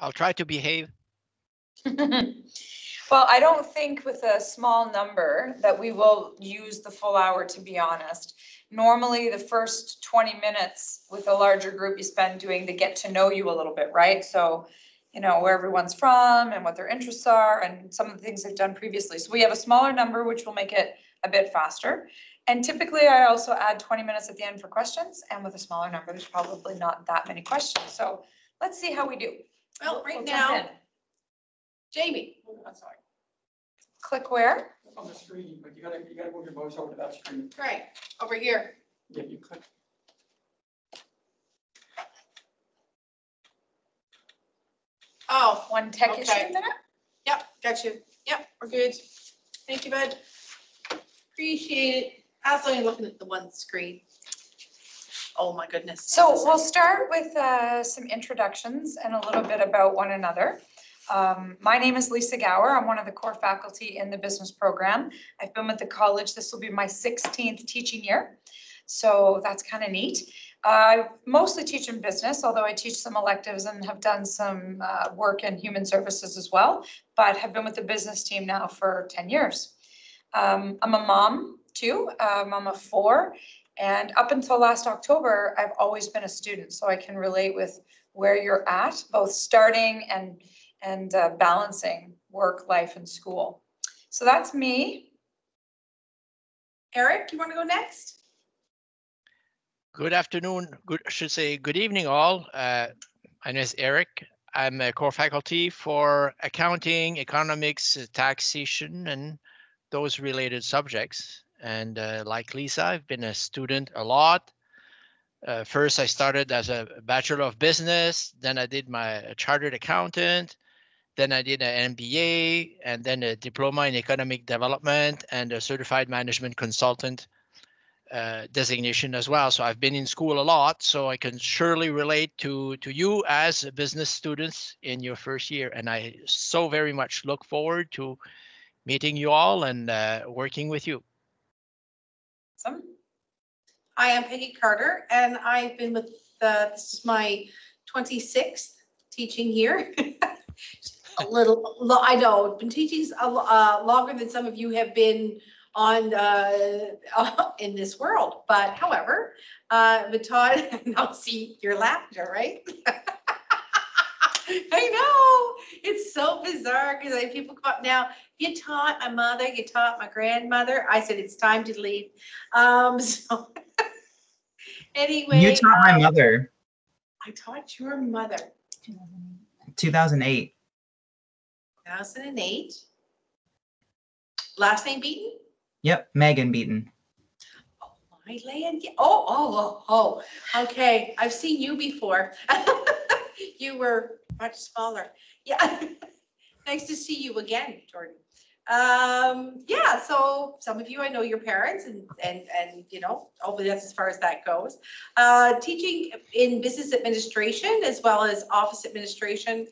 I'll try to behave. Well, I don't think with a small number that we will use the full hour, to be honest. Normally, the first 20 minutes with a larger group you spend doing the get to know you a little bit, right? So, you know, where everyone's from and what their interests are and some of the things they've done previously. So we have a smaller number, which will make it a bit faster. And typically I also add 20 minutes at the end for questions, and with a smaller number, there's probably not that many questions. So let's see how we do. Well, right now, Jamie, I'm sorry. Click where? On the screen, but you gotta move your mouse over to that screen. Right, over here. Yeah, you click. Oh, One tech issue Okay. minute? yep, got you. Yep, we're good. Thank you, bud. Appreciate it. I was only looking at the one screen. Oh, my goodness. So we'll start with some introductions and a little bit about one another. My name is Lisa Gower. I'm one of the core faculty in the business program. I've been with the college. This will be my 16th teaching year. So that's kind of neat. I mostly teach in business, although I teach some electives and have done some work in human services as well, but have been with the business team now for 10 years. I'm a mom too, mom of 4. And up until last October, I've always been a student. So I can relate with where you're at, both starting and balancing work, life, and school. So that's me. Eric, you want to go next? Good afternoon, I should say good evening all. My name is Eric. I'm a core faculty for accounting, economics, taxation, and those related subjects. And like Lisa, I've been a student a lot. First, I started as a Bachelor of Business, then I did my chartered accountant, then I did an MBA, and then a diploma in economic development and a certified management consultant designation as well. So I've been in school a lot, so I can surely relate to you as business students in your first year. And I so very much look forward to meeting you all and working with you. Awesome. I am Peggy Carter, and I've been with, this is my 26th teaching here. I know, been teaching longer than some of you have been on in this world, but however, but Todd, now see your laughter, right? I know, it's so bizarre because people come up now, you taught my mother, you taught my grandmother. I said, it's time to leave. So anyway. You taught my mother. I taught your mother. 2008. 2008. Last name Beaton? Yep, Megan Beaton. Oh, my land. Oh. Okay, I've seen you before. You were much smaller. Yeah. Nice to see you again, Jordan. Yeah, so some of you, I know your parents and you know, hopefully that's as far as that goes. Teaching in business administration as well as office administration,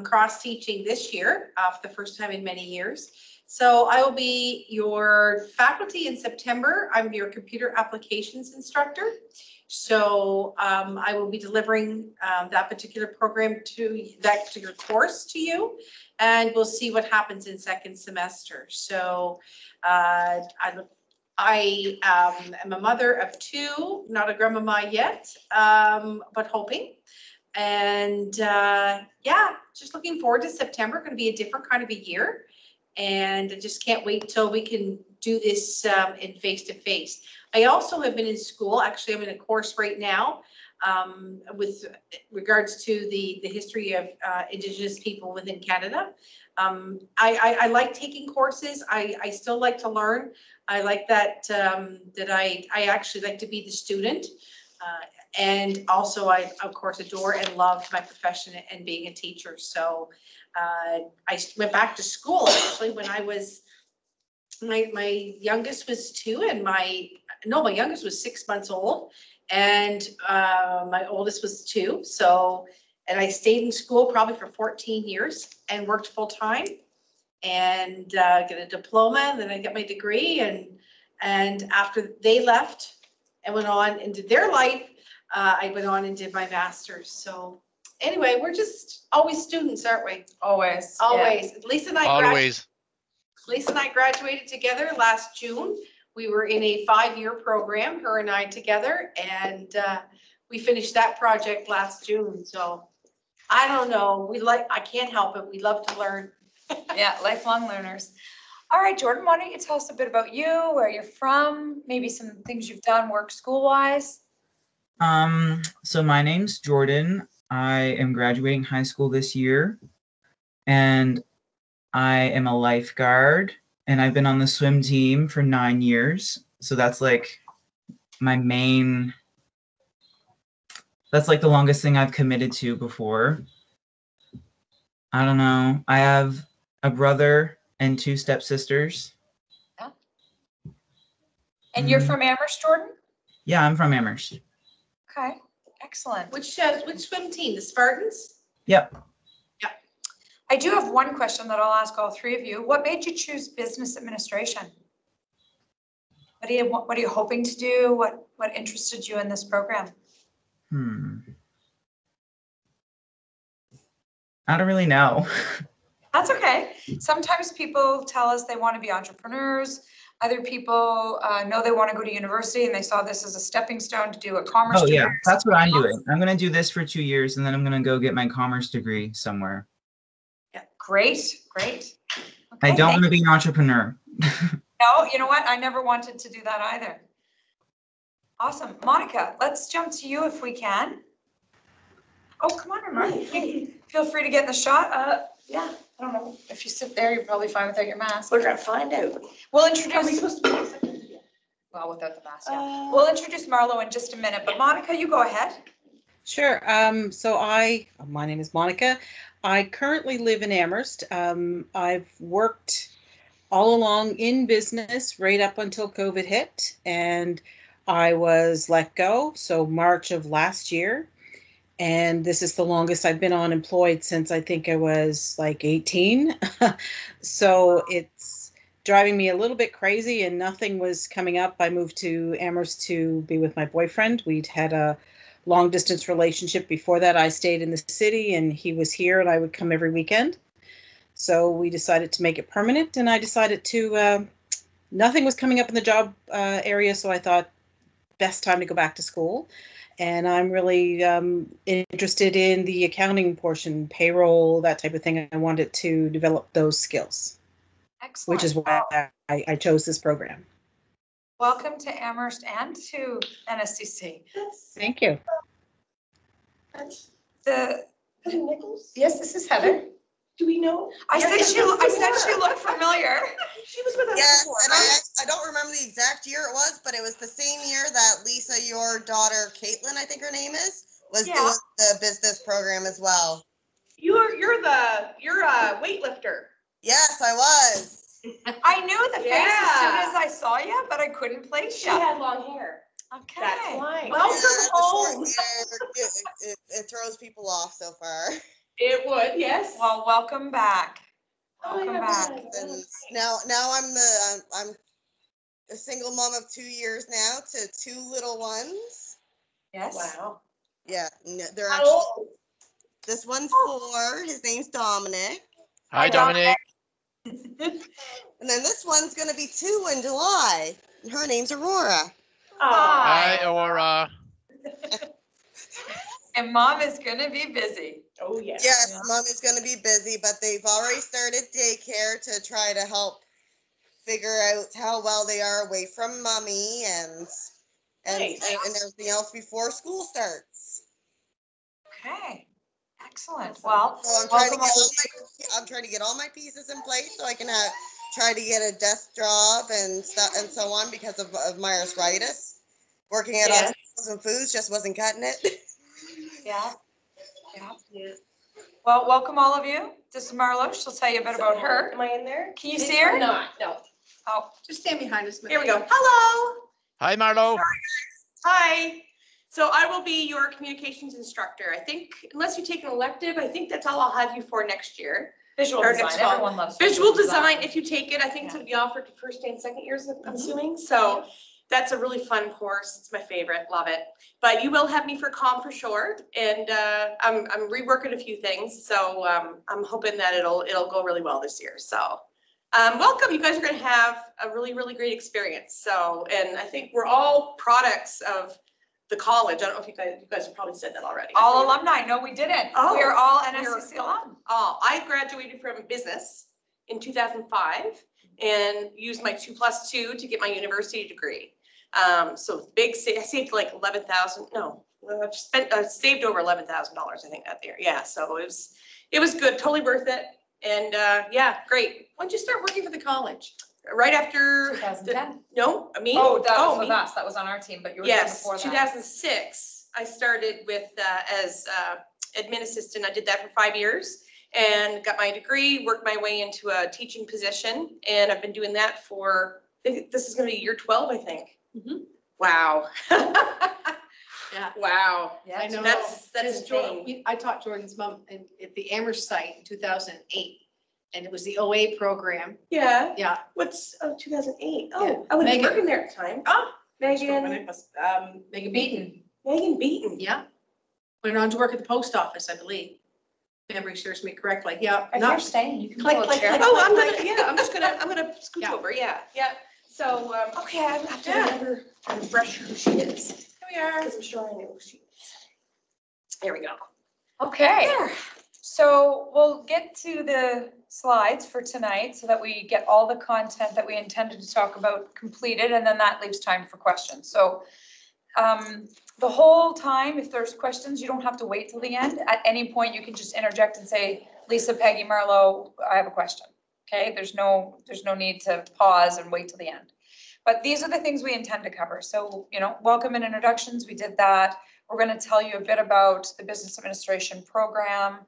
cross teaching this year for the first time in many years. So I will be your faculty in September. I'm your computer applications instructor. So I will be delivering that particular program to that particular course to you, and we'll see what happens in second semester. So I am a mother of 2, not a grandmama yet, but hoping. And yeah, just looking forward to September. Going to be a different kind of a year, and I just can't wait till we can do this in face-to-face. I also have been in school. Actually, I'm in a course right now with regards to the history of Indigenous people within Canada. I like taking courses. I still like to learn. I like that I actually like to be the student. And also I, of course, adore and love my profession and being a teacher. So I went back to school actually when I was, my youngest was 2 and my youngest was 6 months old, and my oldest was 2. So, and I stayed in school probably for 14 years and worked full time and get a diploma, and then I got my degree, and after they left and went on and did their life, I went on and did my master's. So Anyway, we're just always students, aren't we? Always. yeah. Always. Lisa and I graduated. Always. Lisa and I graduated together last June. We were in a 5-year program, her and I together, and we finished that project last June. So I don't know. I can't help it. We love to learn. Yeah, lifelong learners. All right, Jordan, why don't you tell us a bit about you, where you're from, maybe some things you've done work school-wise? So my name's Jordan. I am graduating high school this year, and I am a lifeguard, and I've been on the swim team for 9 years. So that's like my main, that's like the longest thing I've committed to before. I don't know. I have a brother and 2 stepsisters. And you're from Amherst, Jordan? Yeah, I'm from Amherst. Okay, excellent. Which swim team? The Spartans? Yep. I do have one question that I'll ask all 3 of you. What made you choose business administration? What are you hoping to do? What interested you in this program? I don't really know. That's okay. Sometimes people tell us they want to be entrepreneurs. Other people know they want to go to university and they saw this as a stepping stone to do a commerce Oh degree. yeah, that's what I'm doing. I'm gonna do this for 2 years and then I'm gonna go get my commerce degree somewhere. Yeah, great. I Okay, don't want to be an entrepreneur. No, you know what? I never wanted to do that either. Awesome. Monica, let's jump to you if we can. Oh, come on, Ramon. Feel free to get in the shot. Yeah, I don't know. If you sit there, you're probably fine without your mask. We're gonna find out. We'll Are we introduce, supposed to be second? well, without the mask, yeah. We'll introduce Marlo in just a minute, but Monica, you go ahead. Sure. My name is Monica. I currently live in Amherst. I've worked all along in business right up until COVID hit, and I was let go. So March of last year. And this is the longest I've been unemployed since I think I was like 18. So it's driving me a little bit crazy and nothing was coming up. I moved to Amherst to be with my boyfriend. We'd had a long distance relationship before that. I stayed in the city and he was here and I would come every weekend. So we decided to make it permanent and I decided to, nothing was coming up in the job area. So I thought best time to go back to school. And I'm really interested in the accounting portion, payroll, that type of thing. I wanted to develop those skills. Excellent. Which is why I chose this program. Welcome to Amherst and to NSCC. Thank you. Nichols? Yes, this is Heather. Do we know? I said she looked familiar. She was with us Yes, before. and I don't remember the exact year it was, but it was the same year that Lisa, your daughter, Caitlin, I think her name is, was doing the business program as well. You're a weightlifter. Yes, I was. I knew the face as soon as I saw you, but I couldn't place She you. had long hair. Okay. That's why. Yeah, Welcome the home. short hair, it throws people off so far. It would, yes. Well, welcome back. Oh, Welcome yeah, back. And now I'm a single mom of 2 years now to 2 little ones. Yes. Wow. Yeah, they're How actually. old? This one's 4. His name's Dominic. Hi, Dominic. And then this one's gonna be 2 in July. And her name's Aurora. Hi, Aurora. And mom is gonna be busy. Oh, yeah. Yes, Yeah. Mom is gonna be busy, but they've already started daycare to try to help figure out how well they are away from mommy and everything else before school starts. Okay. Excellent. Well, So I'm trying to get all my pieces in place so I can try to get a desk job and stuff and so on because of my arthritis. Working at hospitals and foods just wasn't cutting it. yeah. Well, welcome all of you. This is Marlo. She'll tell you a bit about her. Am I in there? Can you see her? Not, no. Oh, Just stand behind us. here we go. Hello. Hi, Marlo. Hi. So I will be your communications instructor. I think, unless you take an elective, I think that's all I'll have you for next year. Visual Or design. next fall. Everyone loves Visual design, if you take it, I think it's Yeah. going to be offered to first and second years, I'm assuming. So That's a really fun course. It's my favorite. Love it. But you will have me for comm for sure. And I'm reworking a few things. So I'm hoping that it'll go really well this year. So welcome. You guys are going to have a really, really great experience. So, and I think we're all products of the college. I don't know if you guys have probably said that already. All alumni. No, we didn't. Oh, we are all NSCC alum. Oh, I graduated from business in 2005 and used my 2+2 to get my university degree. So big, I saved like 11,000. No, I've saved over $11,000, I think, that year. Yeah, so it was good, totally worth it. And yeah, great. When did you start working for the college? Right after 2010. No, me. Oh, that was with me. us. That was on our team, but you were Yes, there before that. 2006. I started with as admin assistant. I did that for 5 years and got my degree. Worked my way into a teaching position, and I've been doing that for. This is going to be year 12, I think. Mm-hmm. Wow. Yeah. Wow. Yeah, I know. That's Jordan, insane. I taught Jordan's mom at the Amherst site in 2008, and it was the OA program. Yeah. Yeah. What's 2008? Oh, Yeah. I was Megan. working there at the time. Oh, Megan. Megan Beaton. Megan Beaton. Yeah. Went on to work at the post office, I believe. Memory serves me correctly. Yeah. If you're staying, you can Click, pull a click, chair. click. Oh, I'm gonna scoot Yeah. over. Yeah. So okay, I have to remember to refresh who she is. Here we are. Because I'm sure I know who she is. There we go. Okay. There. So we'll get to the slides for tonight so that we get all the content that we intended to talk about completed, and then that leaves time for questions. So the whole time, if there's questions, you don't have to wait till the end. At any point, you can just interject and say, Lisa, Peggy, Marlo, I have a question. Okay, there's no need to pause and wait till the end. But these are the things we intend to cover. So, welcome and introductions, we did that. We're going to tell you a bit about the business administration program,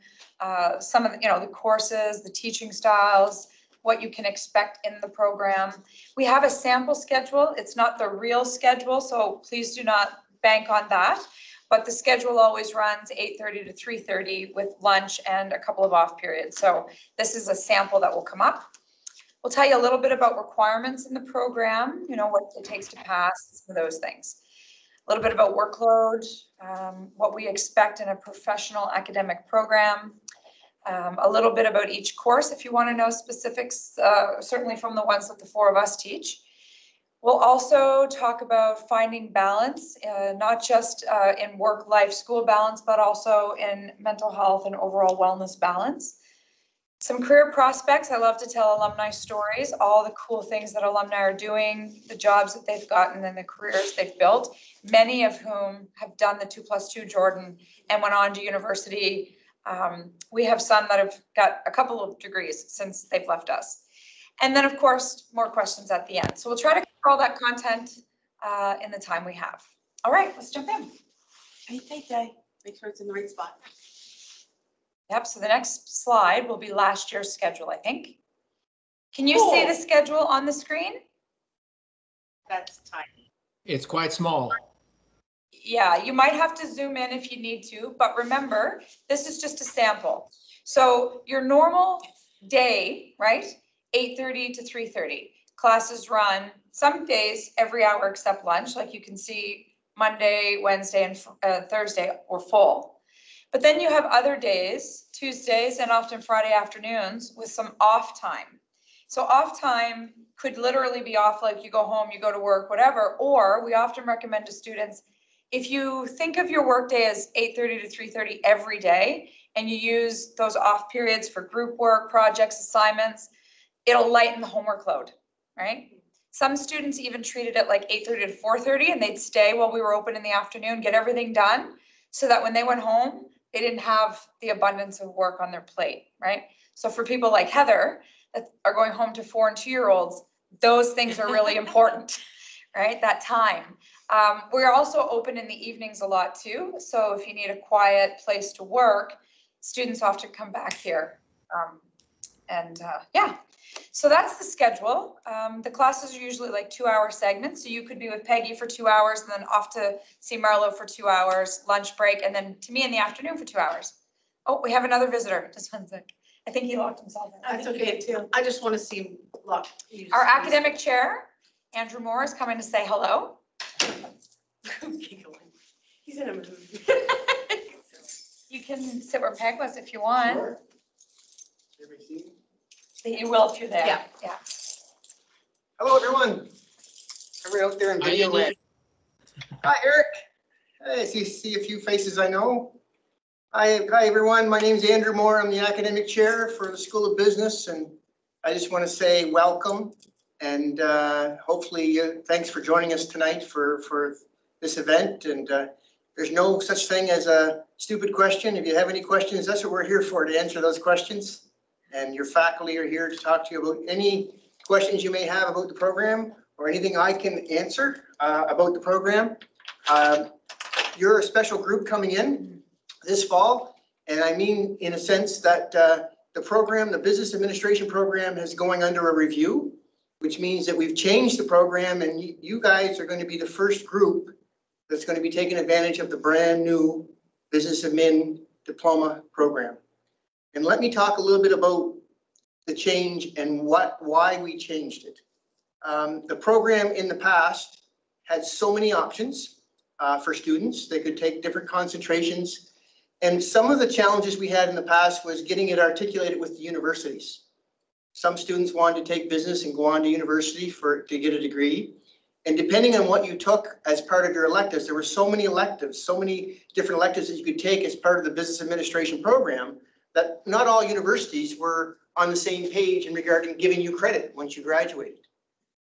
some of the courses, the teaching styles, what you can expect in the program. We have a sample schedule. It's not the real schedule, so please do not bank on that. But the schedule always runs 8:30 to 3:30 with lunch and a couple of off periods. So this is a sample that will come up. We'll tell you a little bit about requirements in the program, what it takes to pass, some of those things. A little bit about workload, what we expect in a professional academic program. A little bit about each course if you want to know specifics, certainly from the ones that the four of us teach. We'll also talk about finding balance, not just in work-life school balance, but also in mental health and overall wellness balance. Some career prospects. I love to tell alumni stories, all the cool things that alumni are doing, the jobs that they've gotten and the careers they've built, many of whom have done the 2+2 Jordan and went on to university. We have some that have got a couple of degrees since they've left us. And then, of course, more questions at the end. So we'll try to cover all that content in the time we have. All right, let's jump in. Make sure it's in the right spot. Yep, so the next slide will be last year's schedule, I think. Can you see the schedule on the screen? That's tiny. It's quite small. Yeah, you might have to zoom in if you need to, but remember, this is just a sample. So your normal day, right? 8:30 to 3:30. Classes run some days every hour except lunch, like you can see Monday, Wednesday, and Thursday were full. But then you have other days, Tuesdays and often Friday afternoons with some off time. So off time could literally be off, like you go home, you go to work, whatever, or we often recommend to students, if you think of your workday as 8:30 to 3:30 every day, and you use those off periods for group work, projects, assignments, it'll lighten the homework load, right? Some students even treated it like 8:30 to 4:30, and they'd stay while we were open in the afternoon, get everything done, so that when they went home, they didn't have the abundance of work on their plate, right? So for people like Heather that are going home to 4 and 2-year-olds, those things are really important, right? That time. We're also open in the evenings a lot too. So if you need a quiet place to work, students often come back here. Yeah, so that's the schedule. The classes are usually like 2-hour segments. So you could be with Peggy for 2 hours and then off to see Marlo for 2 hours, lunch break, and then to me in the afternoon for 2 hours. Oh, we have another visitor. Just one sec. I think he locked himself in. That's okay too. I just want to see him look. Our academic chair Andrew Moore is coming to say hello. He's in a mood. You can sit where Peg was if you want. Sure. Everybody see me? You will if you're there. Yeah. Yeah. Hello, everyone. Everyone out there in video land. Hi, Eric. I see a few faces I know. Hi, everyone. My name is Andrew Moore. I'm the academic chair for the School of Business, and I just want to say welcome and hopefully thanks for joining us tonight for this event. And there's no such thing as a stupid question. If you have any questions, that's what we're here for, to answer those questions. And your faculty are here to talk to you about any questions you may have about the program or anything I can answer about the program. You're a special group coming in this fall, and I mean in a sense that the program, the business administration program, is going under a review, which means that we've changed the program, and you guys are going to be the first group that's going to be taking advantage of the brand new business admin diploma program. And let me talk a little bit about the change and why we changed it. The program in the past had so many options for students. They could take different concentrations. And some of the challenges we had in the past was getting it articulated with the universities. Some students wanted to take business and go on to university to get a degree. And depending on what you took as part of your electives, there were so many electives, so many different electives that you could take as part of the business administration program that not all universities were on the same page in regarding giving you credit once you graduated.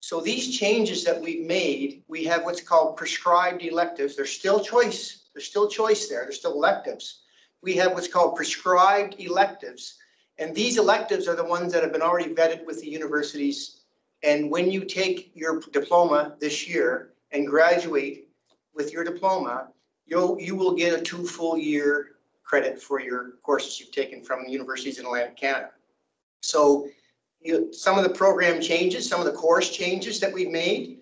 So these changes that we've made, we have what's called prescribed electives. There's still choice. There's still choice there. There's still electives. We have what's called prescribed electives. And these electives are the ones that have been already vetted with the universities. And when you take your diploma this year and graduate with your diploma, you will get a 2 full year credit for your courses you've taken from universities in Atlantic Canada. So some of the program changes, some of the course changes that we've made,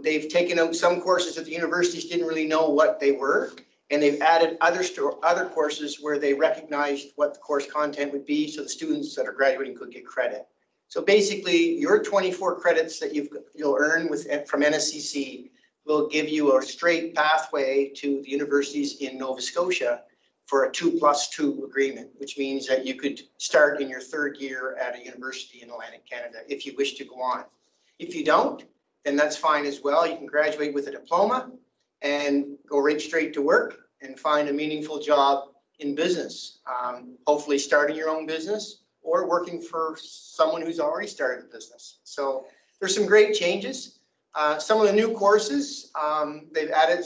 they've taken out some courses that the universities didn't really know what they were, and they've added other courses where they recognized what the course content would be, so the students that are graduating could get credit. So basically, your 24 credits that you'll earn from NSCC will give you a straight pathway to the universities in Nova Scotia for a 2+2 agreement, which means that you could start in your 3rd year at a university in Atlantic Canada if you wish to go on. If you don't, then that's fine as well. You can graduate with a diploma and go right straight to work and find a meaningful job in business, hopefully starting your own business or working for someone who's already started a business. So there's some great changes. Some of the new courses, they've added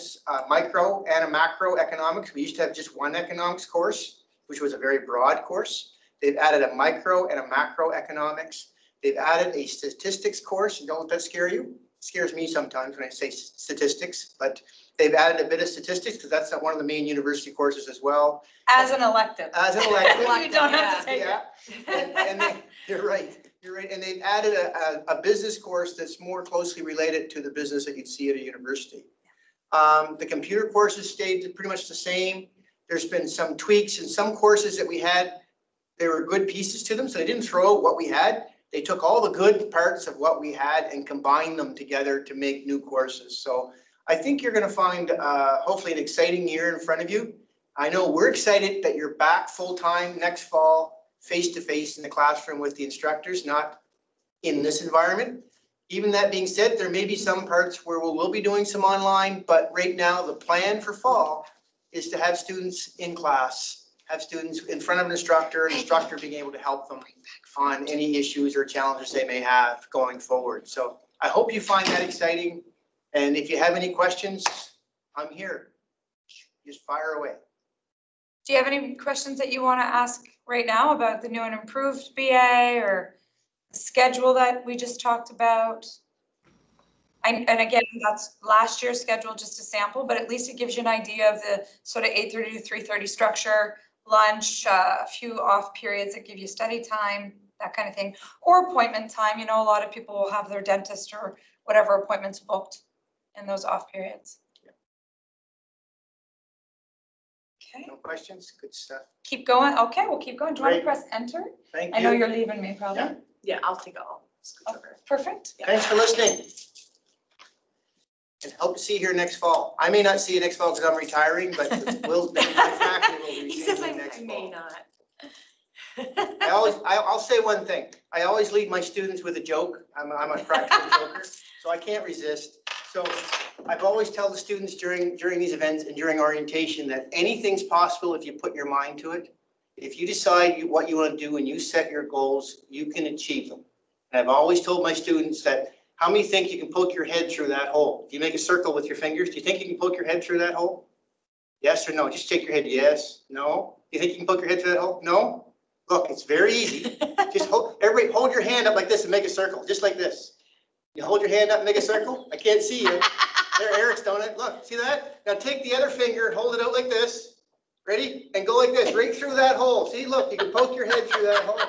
micro and a macro economics. We used to have just one economics course, which was a very broad course. They've added a micro and a macro economics. They've added a statistics course. Don't let that scare you. It scares me sometimes when I say statistics, but they've added a bit of statistics because that's one of the main university courses as well. As an elective. As an elective. You don't have to take Yeah. You're right. You're right. And they've added a business course that's more closely related to the business that you'd see at a university. The computer courses stayed pretty much the same. There's been some tweaks in some courses that we had. There were good pieces to them, so they didn't throw out what we had. They took all the good parts of what we had and combined them together to make new courses. So I think you're going to find hopefully an exciting year in front of you. I know we're excited that you're back full-time next fall, face-to-face in the classroom with the instructors, not in this environment. Even that being said, there may be some parts where we will be doing some online, but right now the plan for fall is to have students in class, have students in front of an instructor being able to help them on any issues or challenges they may have going forward. So I hope you find that exciting. And if you have any questions, I'm here. Just fire away. Do you have any questions that you want to ask right now about the new and improved BA or the schedule that we just talked about? And again, that's last year's schedule, just a sample, but at least it gives you an idea of the sort of 8:30 to 3:30 structure, lunch, a few off periods that give you study time, that kind of thing, or appointment time. You know, a lot of people will have their dentist or whatever appointments booked in those off periods. Okay. No questions? Good stuff. Keep going. Okay, we'll keep going. Do you want to Great. press enter? Thank you. I know you're leaving me probably. Yeah. Yeah, I'll take all. Oh, perfect. Thanks for listening. and hope to see you here next fall. I may not see you next fall because I'm retiring, but my faculty will be He says seeing I you next may fall. not. I'll say one thing. I always lead my students with a joke. I'm a practical joker, so I can't resist. So I've always tell the students during these events and during orientation that anything's possible if you put your mind to it. If you decide what you want to do and you set your goals, you can achieve them. And I've always told my students that, how many think you can poke your head through that hole? If you make a circle with your fingers, do you think you can poke your head through that hole? Yes or no? Just shake your head. Yes, no. Do you think you can poke your head through that hole? No. Look, it's very easy. Just everybody hold your hand up like this and make a circle, just like this. You hold your hand up and make a circle. I can't see you. There, Eric's done it. Look, see that? Now take the other finger and hold it out like this. Ready? And go like this, right through that hole. See, look, you can poke your head through that hole.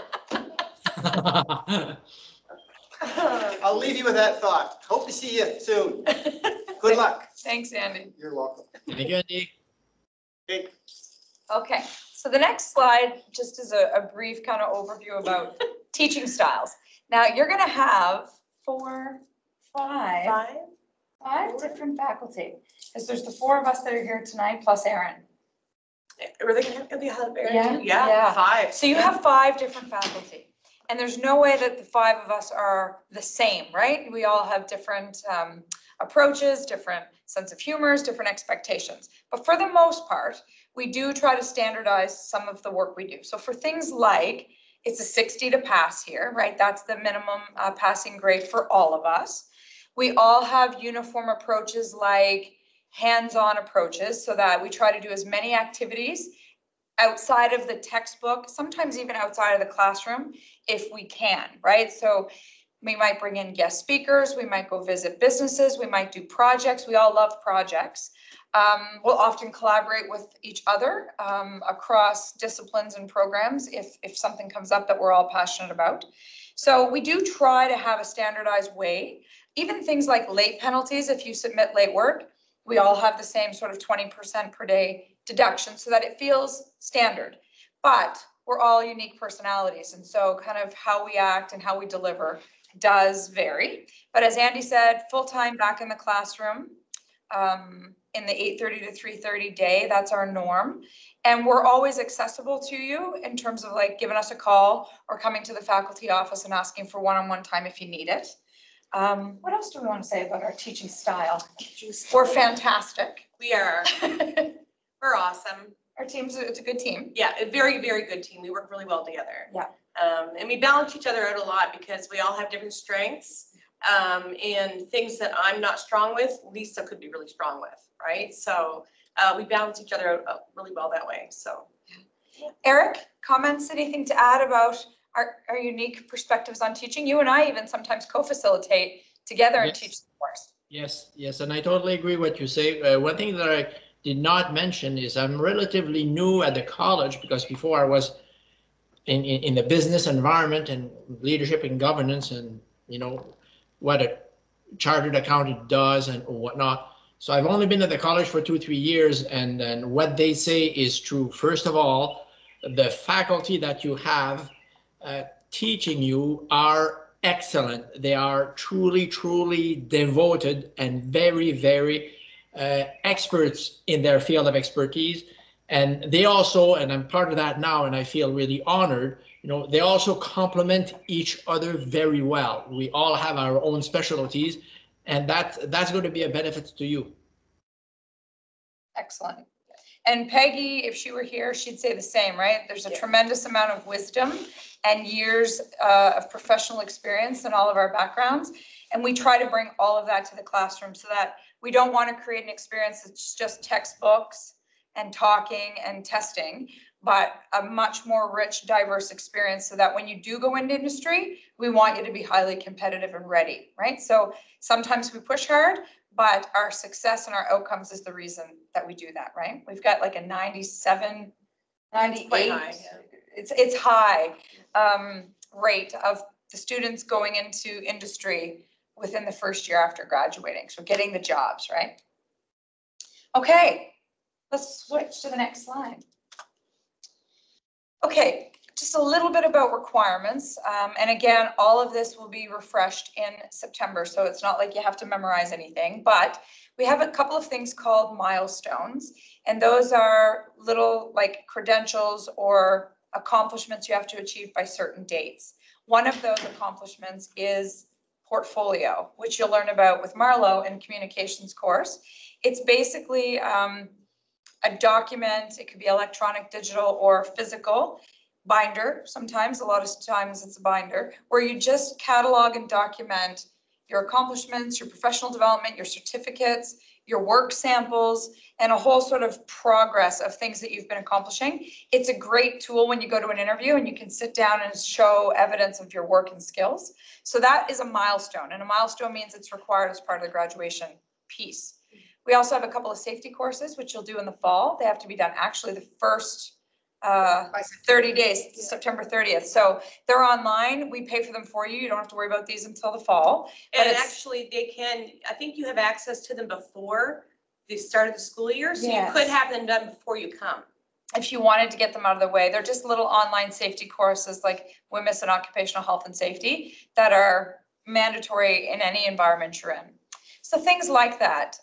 I'll leave you with that thought. Hope to see you soon. Good luck. Thanks, Andy. You're welcome. Thank you, Andy. Okay. Okay, so the next slide just is a brief kind of overview about teaching styles. Now, you're going to have five different faculty, because there's the 4 of us that are here tonight, plus Aaron. Were they gonna have Yeah, Yeah, 5. So you have 5 different faculty, and there's no way that the 5 of us are the same, right? We all have different approaches, different sense of humors, different expectations. But for the most part, we do try to standardize some of the work we do. So for things like, it's a 60 to pass here, right? That's the minimum passing grade for all of us. We all have uniform approaches like hands-on approaches, so that we try to do as many activities outside of the textbook, sometimes even outside of the classroom, if we can, right? So we might bring in guest speakers, we might go visit businesses, we might do projects. We all love projects. We'll often collaborate with each other across disciplines and programs if something comes up that we're all passionate about. So we do try to have a standardized way. Even things like late penalties, if you submit late work, we all have the same sort of 20% per day deduction so that it feels standard. But we're all unique personalities, and so kind of how we act and how we deliver does vary. But as Andy said, full-time back in the classroom, in the 8:30 to 3:30 day, that's our norm. And we're always accessible to you in terms of like giving us a call or coming to the faculty office and asking for one-on-one time if you need it. What else do we want to say about our teaching style? We're fantastic. We are. We're awesome. Our team's, it's a good team. Yeah, a very, very good team. We work really well together. Yeah. And we balance each other out a lot because we all have different strengths. And things that I'm not strong with, Lisa could be really strong with, right? So we balance each other out really well that way, so. Yeah. Eric, comments, anything to add about our unique perspectives on teaching? You and I even sometimes co-facilitate together and teach the course. Yes, and I totally agree what you say. One thing that I did not mention is I'm relatively new at the college, because before I was in the business environment and leadership and governance and, you know, what a chartered accountant does and whatnot. So I've only been at the college for 2-3 years, and then what they say is true. First of all, the faculty that you have teaching you are excellent. They are truly, truly devoted and very, very experts in their field of expertise. And they also, and I'm part of that now, and I feel really honored, you know, they also complement each other very well. We all have our own specialties, and that's going to be a benefit to you. Excellent. And Peggy, if she were here, she'd say the same, right? There's a tremendous amount of wisdom and years of professional experience in all of our backgrounds. And we try to bring all of that to the classroom so that we don't want to create an experience that's just textbooks and talking and testing, but a much more rich, diverse experience so that when you do go into industry, we want you to be highly competitive and ready, right? So sometimes we push hard, but our success and our outcomes is the reason that we do that, right? We've got like a 97, 98, quite high, yeah. It's high rate of the students going into industry within the first year after graduating. So getting the jobs, right? Okay, let's switch to the next slide. Okay, just a little bit about requirements. And again, all of this will be refreshed in September, so it's not like you have to memorize anything, but we have a couple of things called milestones, and those are little like credentials or accomplishments you have to achieve by certain dates. One of those accomplishments is portfolio, which you'll learn about with Marlo in communications course. It's basically a document. It could be electronic, digital, or physical. Binder, sometimes, a lot of times it's a binder, where you just catalog and document your accomplishments, your professional development, your certificates, your work samples, and a whole sort of progress of things that you've been accomplishing. It's a great tool when you go to an interview and you can sit down and show evidence of your work and skills. So that is a milestone, and a milestone means it's required as part of the graduation piece. We also have a couple of safety courses, which you'll do in the fall. They have to be done actually the first 30 days, September 30th. So they're online. We pay for them for you. You don't have to worry about these until the fall. And actually they can, I think you have access to them before the start of the school year. So you could have them done before you come. If you wanted to get them out of the way, they're just little online safety courses like WMIS and occupational health and safety that are mandatory in any environment you're in. So things like that.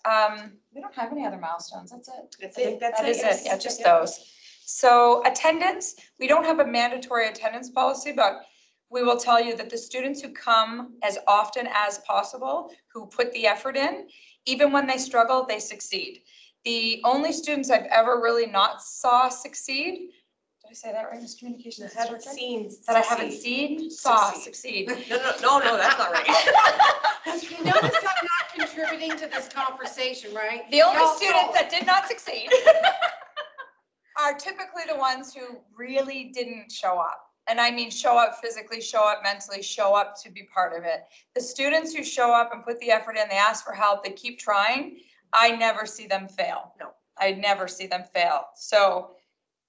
We don't have any other milestones. That's it. That's it. That is it. Yeah, just those. So attendance, we don't have a mandatory attendance policy, but we will tell you that the students who come as often as possible, who put the effort in, even when they struggle, they succeed. The only students I've ever really not saw succeed, did I say that right, Ms. Communications? That I haven't seen. That I haven't seen, saw succeed. No, that's not right. You notice I'm not contributing to this conversation, right? The only students that did not succeed are typically the ones who really didn't show up. And I mean, show up physically, show up mentally, show up to be part of it. The students who show up and put the effort in, they ask for help, they keep trying, I never see them fail. No. I never see them fail. So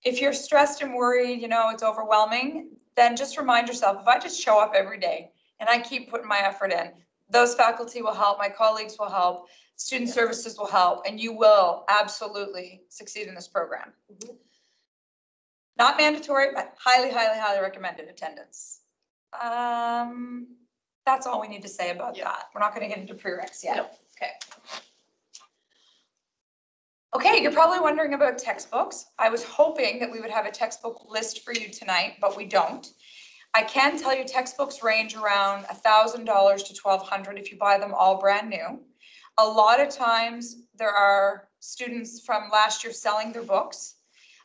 if you're stressed and worried, you know, it's overwhelming, then just remind yourself, if I just show up every day and I keep putting my effort in, those faculty will help, my colleagues will help, student services will help, and you will absolutely succeed in this program. Mm-hmm. Not mandatory, but highly, highly, highly recommended attendance. That's all we need to say about that. We're not going to get into prereqs yet. No. Okay. Okay, you're probably wondering about textbooks. I was hoping that we would have a textbook list for you tonight, but we don't. I can tell you textbooks range around $1,000 to $1,200 if you buy them all brand new. A lot of times there are students from last year selling their books.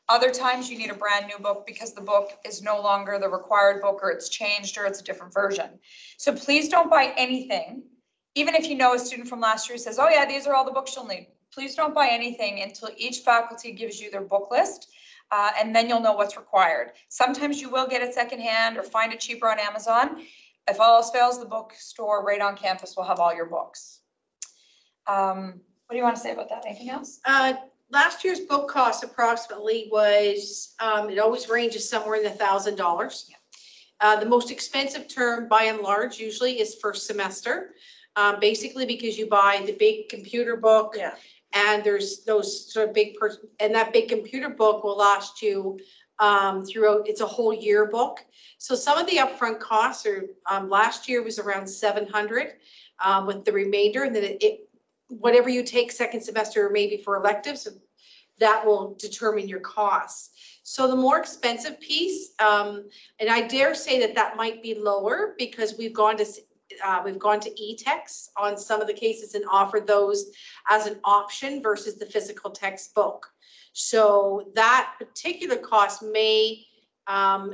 Other times you need a brand new book because the book is no longer the required book, or it's changed, or it's a different version. So please don't buy anything. Even if you know a student from last year who says, oh yeah, these are all the books you'll need. Please don't buy anything until each faculty gives you their book list, and then you'll know what's required. Sometimes you will get it secondhand or find it cheaper on Amazon. If all else fails, the bookstore right on campus will have all your books. What do you want to say about that? Anything else? Last year's book cost approximately was, it always ranges somewhere in the $1,000. The most expensive term by and large usually is first semester, basically because you buy the big computer book. Yeah. And there's those sort of big, and that big computer book will last you throughout, it's a whole year book. So some of the upfront costs are, last year was around $700 with the remainder, and then whatever you take second semester, or maybe for electives, that will determine your costs. So the more expensive piece, and I dare say that that might be lower because we've gone to e-text on some of the cases and offered those as an option versus the physical textbook. So that particular cost may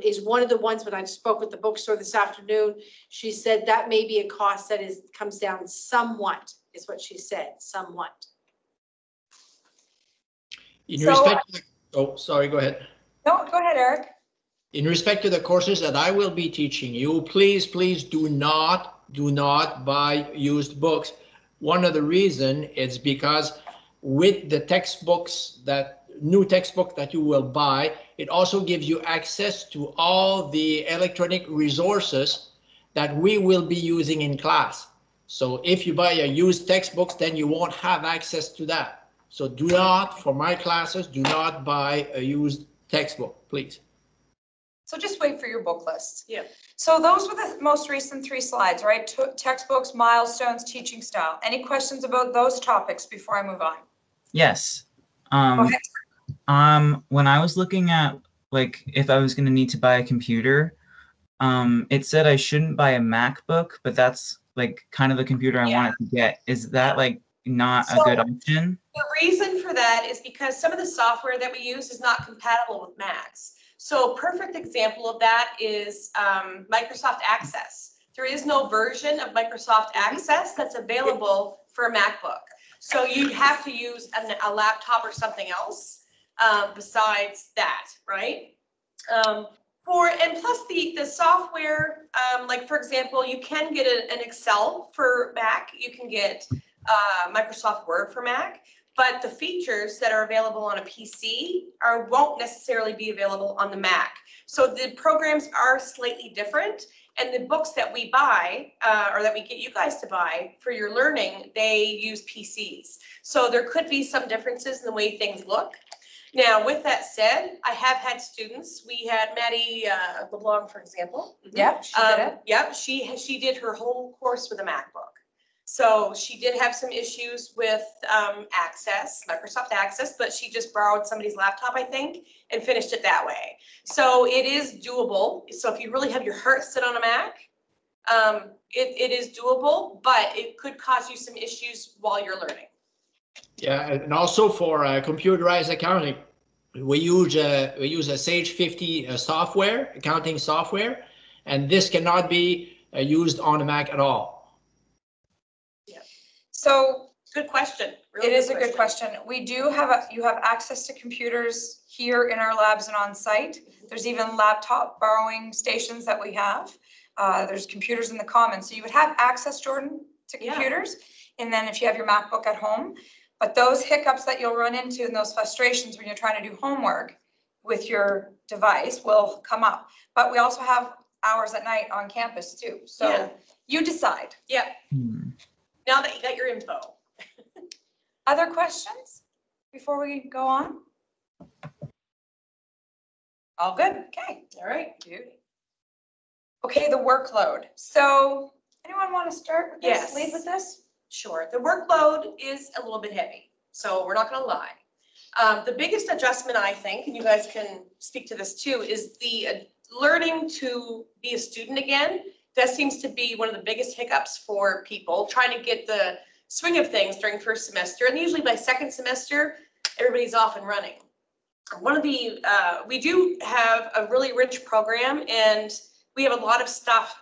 is one of the ones when I spoke with the bookstore this afternoon. She said that may be a cost that comes down somewhat, is what she said, somewhat. In respect to the, oh, sorry, go ahead. No, go ahead, Eric. In respect to the courses that I will be teaching you, please do not buy used books. One of the reasons is because with the textbooks, that new textbook that you will buy, it also gives you access to all the electronic resources that we will be using in class. So if you buy a used textbook, then you won't have access to that. So do not, for my classes, do not buy a used textbook, please. So just wait for your book list. Yeah. So those were the most recent 3 slides, right? Textbooks, milestones, teaching style. Any questions about those topics before I move on? Yes. Go ahead. When I was looking at like if I was going to need to buy a computer, it said I shouldn't buy a MacBook, but that's like kind of the computer I wanted to get. Is that like not a good option? The reason for that is because some of the software that we use is not compatible with Macs. So a perfect example of that is Microsoft Access. There is no version of Microsoft Access that's available for a MacBook. So you'd have to use a laptop or something else besides that, right? And plus the software, like for example, you can get an Excel for Mac, you can get Microsoft Word for Mac, but the features that are available on a PC won't necessarily be available on the Mac. So the programs are slightly different, and the books that we buy, or that we get you guys to buy for your learning, they use PCs. So there could be some differences in the way things look. Now, with that said, I have had students. We had Maddie LeBlanc, for example. Yep, she did it. Yep, she did her whole course with a MacBook. So she did have some issues with Access, Microsoft Access, but she just borrowed somebody's laptop, I think, and finished it that way. So it is doable. So if you really have your heart set on a Mac, it is doable, but it could cause you some issues while you're learning. Yeah, and also for computerized accounting, we use a Sage 50 software, accounting software, and this cannot be used on a Mac at all. Yeah. So good question. It is a good question. We do have you have access to computers here in our labs and on site. There's even laptop borrowing stations that we have. There's computers in the commons. So you would have access, Jordan, to computers. And then if you have your MacBook at home, but those hiccups that you'll run into and those frustrations when you're trying to do homework with your device will come up. But we also have hours at night on campus too. So you decide. Yeah. Now that you got your info. Other questions before we go on? All good. Okay. All right. Okay, the workload. So anyone want to start with this? Yes. Lead with this? Sure. The workload is a little bit heavy, so we're not going to lie. The biggest adjustment, I think, and you guys can speak to this too, is the learning to be a student again. That seems to be one of the biggest hiccups for people trying to get the swing of things during first semester, and usually by second semester, everybody's off and running. One of the, we do have a really rich program, and we have a lot of stuff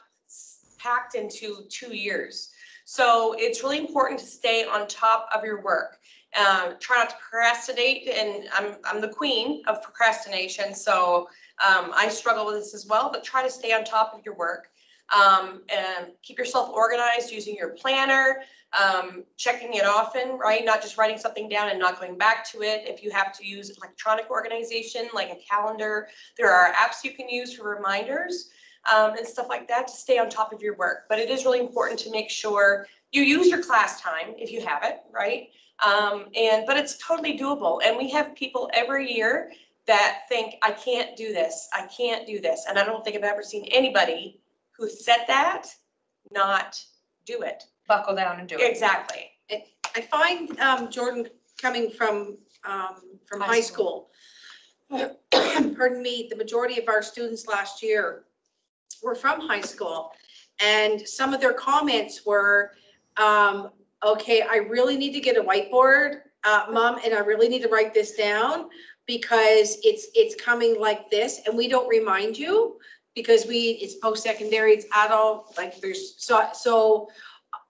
packed into 2 years. So it's really important to stay on top of your work. Try not to procrastinate, and I'm the queen of procrastination, so I struggle with this as well, but try to stay on top of your work. And keep yourself organized using your planner, checking it often, right? Not just writing something down and not going back to it. If you have to use electronic organization, like a calendar, there are apps you can use for reminders and stuff like that to stay on top of your work. But it is really important to make sure you use your class time if you have it, right? But it's totally doable. And we have people every year that think, I can't do this, I can't do this. And I don't think I've ever seen anybody who said that not do it. Buckle down and do it. Exactly. I find, Jordan, coming from high school, pardon me, the majority of our students last year were from high school, and some of their comments were, okay, I really need to get a whiteboard, Mom, and I really need to write this down because it's coming like this, and we don't remind you because it's post-secondary, it's adult, like there's, so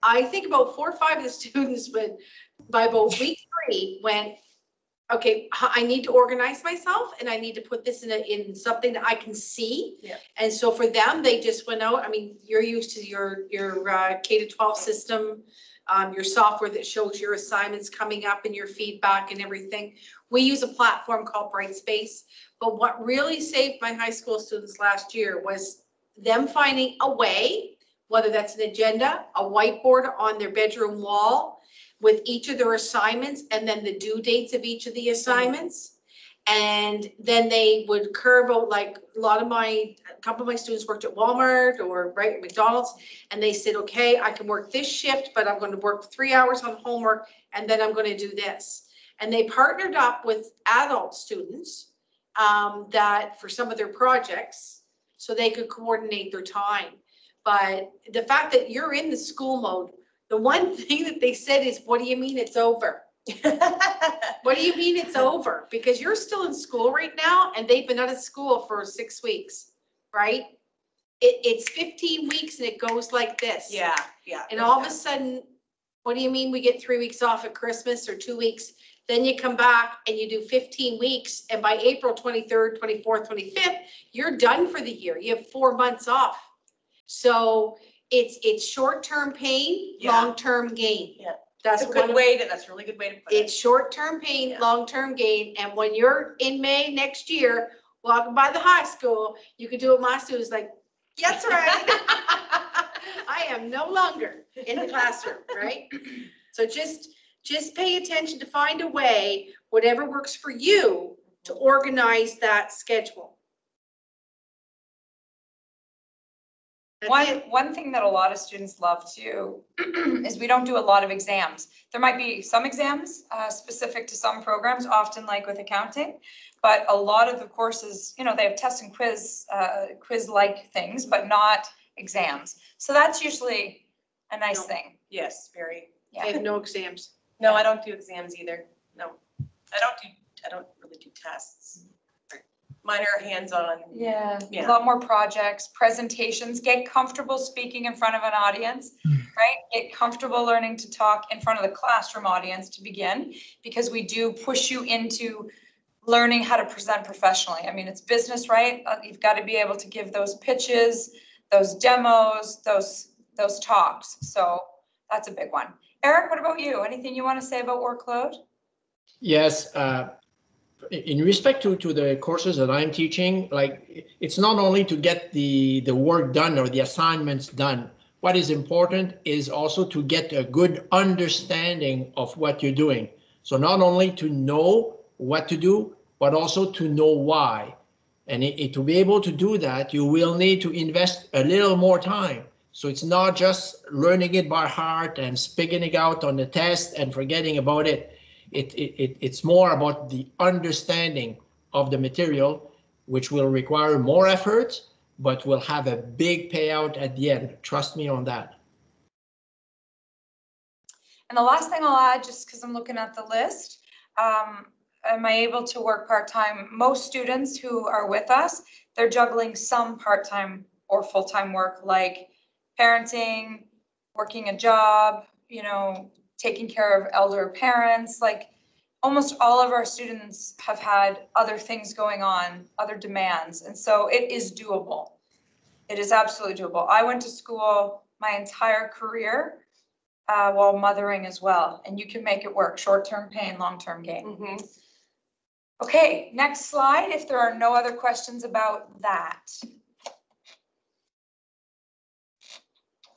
I think about 4 or 5 of the students by about week 3 went, okay, I need to organize myself and I need to put this in something that I can see. Yeah. And so for them, they just went out. I mean, you're used to your K-12 system, your software that shows your assignments coming up and your feedback and everything. We use a platform called Brightspace. But what really saved my high school students last year was them finding a way, whether that's an agenda, a whiteboard on their bedroom wall with each of their assignments and then the due dates of each of the assignments. And then they would curve out, like a couple of my students worked at Walmart or right at McDonald's, and they said, okay, I can work this shift, but I'm going to work 3 hours on homework, and then I'm going to do this. And they partnered up with adult students that for some of their projects, so they could coordinate their time. But the fact that you're in the school mode, the one thing that they said is, what do you mean it's over? What do you mean it's over? Because you're still in school right now, and they've been out of school for 6 weeks, right? It's 15 weeks and it goes like this. Yeah. And all of a sudden, what do you mean we get 3 weeks off at Christmas or 2 weeks? Then you come back and you do 15 weeks, and by April 23rd, 24th, 25th, you're done for the year. You have 4 months off. So it's short-term pain, Yeah. long-term gain. Yeah. That's That's a really good way to put it. It's short-term pain, long-term gain, and when you're in May next year, walking by the high school, you could do what my students like, that's right. I am no longer in the classroom, right? So just pay attention to find a way, whatever works for you, to organize that schedule. One thing that a lot of students love too is we don't do a lot of exams. There might be some exams specific to some programs, often like with accounting, but a lot of the courses, you know, they have test and quiz-like things, but not exams. So that's usually a nice thing. Yes, very. Yeah. They have no exams. No, I don't do exams either. No, I don't really do tests. Mine are hands-on. Yeah, Yeah. a lot more projects, presentations, get comfortable speaking in front of an audience, right? Get comfortable learning to talk in front of the classroom audience to begin, because we do push you into learning how to present professionally. I mean, it's business, right? You've got to be able to give those pitches, those demos, those talks. So that's a big one. Eric, what about you? Anything you want to say about workload? Yes, in respect to the courses that I'm teaching, like, it's not only to get the work done or the assignments done. What is important is also to get a good understanding of what you're doing. So not only to know what to do, but also to know why. And to be able to do that, you will need to invest a little more time. So it's not just learning it by heart and spitting it out on the test and forgetting about it. It's more about the understanding of the material, which will require more effort, but will have a big payout at the end. Trust me on that. And the last thing I'll add, just because I'm looking at the list, am I able to work part-time? Most students who are with us, they're juggling some part-time or full-time work, like parenting, working a job, you know, taking care of elder parents. Like, almost all of our students have had other things going on, other demands. And so it is doable. It is absolutely doable. I went to school my entire career while mothering as well. And you can make it work. Short-term pain, long-term gain. Mm-hmm. Okay, next slide, if there are no other questions about that.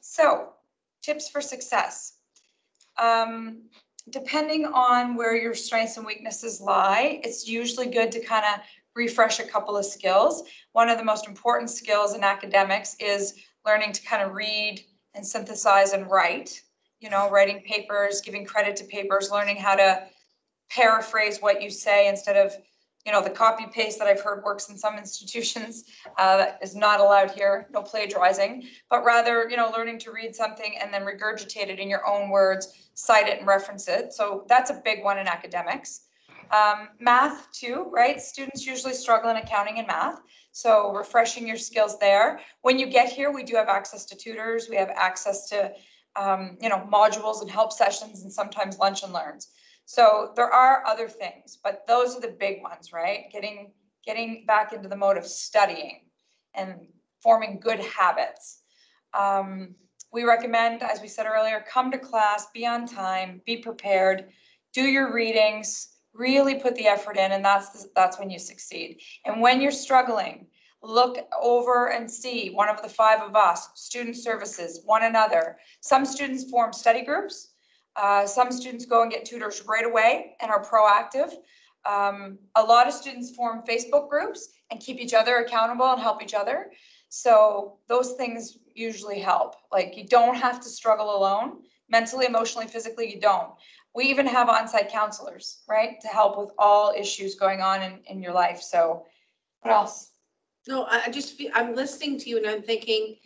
So, tips for success. Depending on where your strengths and weaknesses lie, it's usually good to kind of refresh a couple of skills. One of the most important skills in academics is learning to kind of read and synthesize and write, you know, writing papers, giving credit to papers, learning how to paraphrase what you say instead of, you know, the copy paste that I've heard works in some institutions that is not allowed here, no plagiarizing, but rather, you know, learning to read something and then regurgitate it in your own words, cite it and reference it. So that's a big one in academics. Math too, right? Students usually struggle in accounting and math. So refreshing your skills there. When you get here, we do have access to tutors. We have access to, you know, modules and help sessions and sometimes lunch and learns. So there are other things, but those are the big ones, right? Getting back into the mode of studying and forming good habits. We recommend, as we said earlier, come to class, be on time, be prepared, do your readings, really put the effort in, and that's when you succeed. And when you're struggling, look over and see one of the 5 of us, student services, one another. Some students form study groups. Some students go and get tutors right away and are proactive. A lot of students form Facebook groups and keep each other accountable and help each other. So those things usually help. Like, you don't have to struggle alone, mentally, emotionally, physically, you don't. We even have on-site counselors, right, to help with all issues going on in your life. So what else? No, I just feel, I'm listening to you and I'm thinking,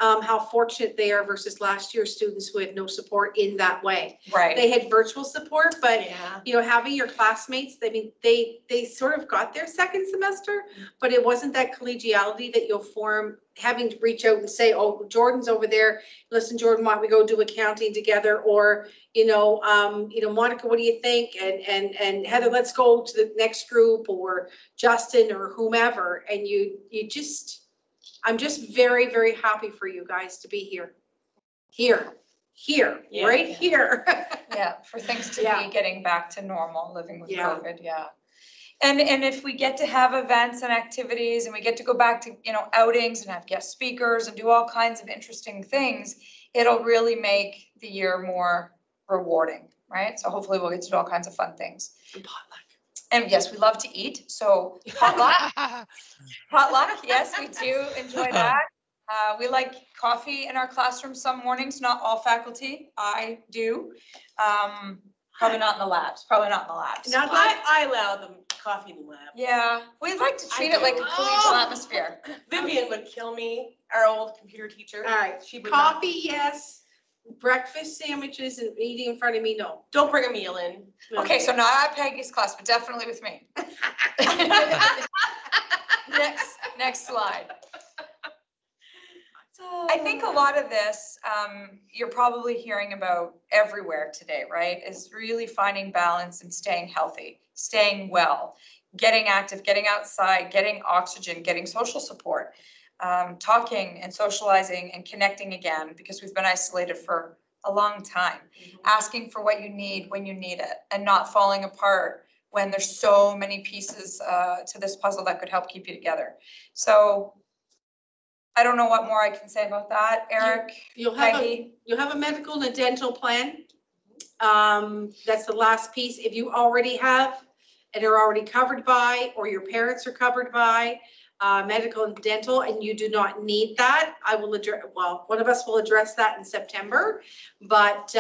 how fortunate they are versus last year's students who had no support in that way. Right. They had virtual support, but Yeah. you know, having your classmates, I mean, they sort of got their second semester, but it wasn't that collegiality that you'll form, having to reach out and say, oh, Jordan's over there. Listen, Jordan, why don't we go do accounting together? Or, Monica, what do you think? And Heather, let's go to the next group, or Justin or whomever. And I'm just very, very happy for you guys to be here. Yeah. Right here. Yeah, for things to Yeah. be getting back to normal, living with Yeah. COVID, yeah. And if we get to have events and activities, and we get to go back to, outings and have guest speakers and do all kinds of interesting things, it'll really make the year more rewarding, right? So hopefully we'll get to do all kinds of fun things. And potluck. And yes, we love to eat, so potluck, yes, we do enjoy that. We like coffee in our classroom some mornings, not all faculty, I do. Probably not in the labs, Now I allow them coffee in the lab. Yeah, we like to treat I it like a do. collegial atmosphere. Vivian would kill me, our old computer teacher. All right, She would not. coffee, yes. Breakfast sandwiches and eating in front of me, no. Don't bring a meal in. Okay, so not at Peggy's class, but definitely with me. Next slide. I think a lot of this, you're probably hearing about everywhere today, right? Is really finding balance and staying healthy, staying well, getting active, getting outside, getting oxygen, getting social support, talking and socializing and connecting again, because we've been isolated for a long time, asking for what you need when you need it, and not falling apart when there's so many pieces to this puzzle that could help keep you together. So I don't know what more I can say about that. Eric, You'll Peggy? have a medical and a dental plan. That's the last piece. If you already have and are already covered by, or your parents are covered by, medical and dental, and you do not need that, I will address, well, one of us will address that in September. But